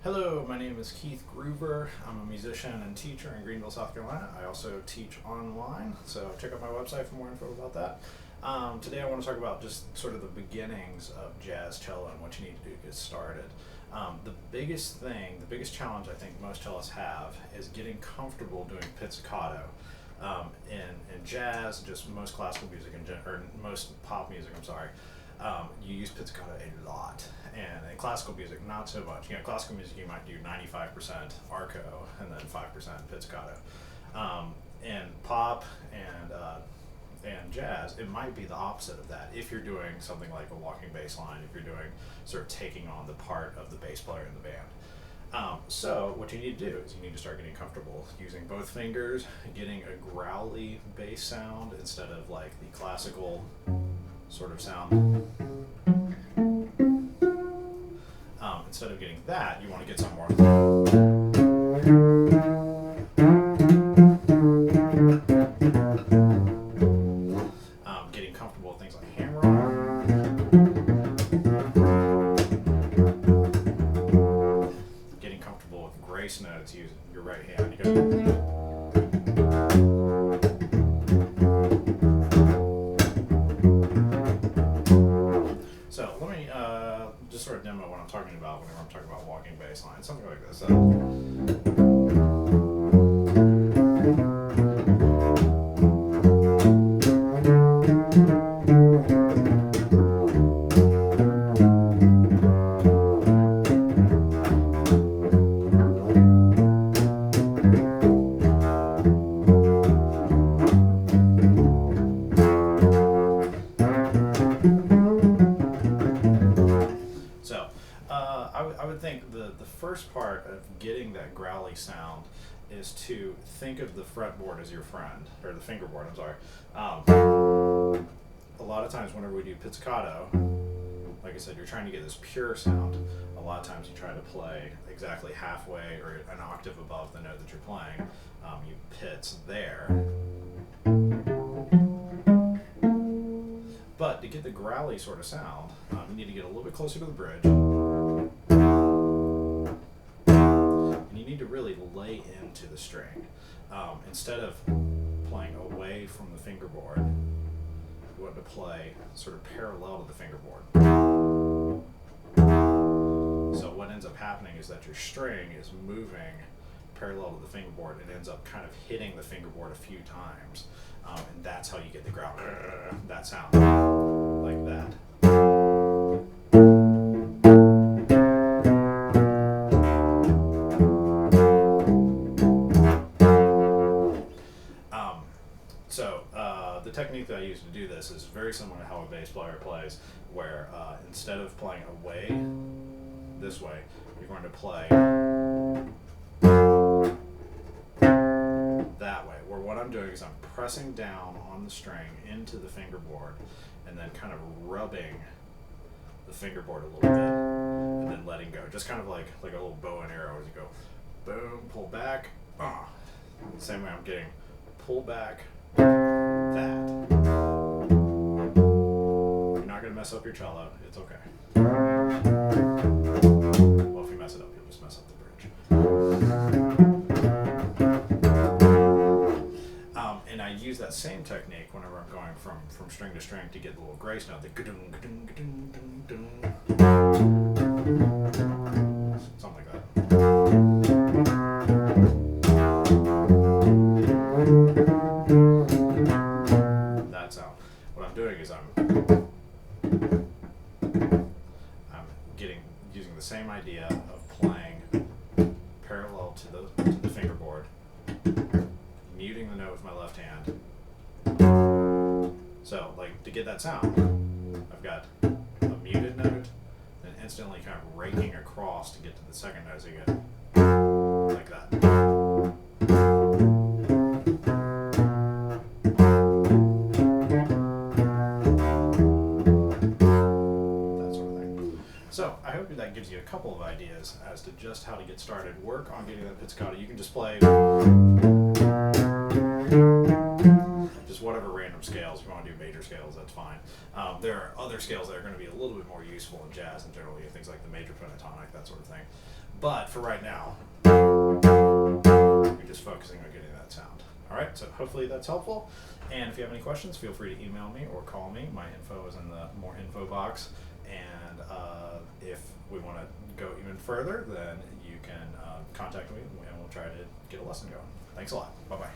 Hello, my name is Keith Groover. I'm a musician and teacher in Greenville, South Carolina. I also teach online, so check out my website for more info about that. Today I want to talk about just sort of the beginnings of jazz cello and what you need to do to get started. The biggest challenge I think most cellists have is getting comfortable doing pizzicato. In jazz, just most classical music, or most pop music, you use pizzicato a lot, and in classical music, not so much. Classical music you might do 95% arco and then 5% pizzicato. In pop and jazz, it might be the opposite of that. If you're doing something like a walking bass line, if you're doing sort of taking on the part of the bass player in the band. So what you need to do is you need to start getting comfortable using both fingers, getting a growly bass sound instead of like the classical sort of sound. Instead of getting that, you want to get some more. Getting comfortable with things like hammer-on. Getting comfortable with grace notes using your right hand. So let me just sort of demo what I'm talking about whenever I'm talking about walking bass line. Something like this. I would think the first part of getting that growly sound is to think of the fretboard as your friend, or the fingerboard, I'm sorry. A lot of times whenever we do pizzicato, like I said, you're trying to get this pure sound. A lot of times you try to play exactly halfway or an octave above the note that you're playing. You pitch there. But to get the growly sort of sound, you need to get a little bit closer to the bridge. And you need to really lay into the string. Instead of playing away from the fingerboard, you want to play sort of parallel to the fingerboard. So what ends up happening is that your string is moving parallel to the fingerboard and ends up kind of hitting the fingerboard a few times. And that's how you get the growl, that sound, like that. The technique that I use to do this is very similar to how a bass player plays, where instead of playing away this way, you're going to play that way, where what I'm doing is I'm pressing down on the string into the fingerboard and then kind of rubbing the fingerboard a little bit and then letting go, just kind of like a little bow and arrow as you go boom, pull back, same way I'm getting pull back, that. You're not going to mess up your cello, it's okay. Well, if you mess it up, you'll just mess up the bridge. And I use that same technique whenever I'm going from string to string to get the little grace note, the ga-dung, ga-dung, ga-dung, ga-dung, ga-dung. Something like that. That sound. What I'm doing is I'm using the same idea of playing parallel to the fingerboard, muting the note with my left hand. So, like, to get that sound, I've got a muted note, then instantly kind of raking across to get to the second note, so you get like that. That sort of thing. So, I hope that gives you a couple of ideas as to just how to get started. Work on getting that pizzicato. You can just play just whatever random scales. If you want to do major scales, that's fine. There are other scales that are going to be a little bit more useful in jazz and generally things like the major pentatonic, that sort of thing. But for right now, we're just focusing on getting that sound. All right, so hopefully that's helpful. And if you have any questions, feel free to email me or call me. My info is in the more info box. And if we want to go even further, then you can contact me and we'll try to get a lesson going. Thanks a lot. Bye-bye.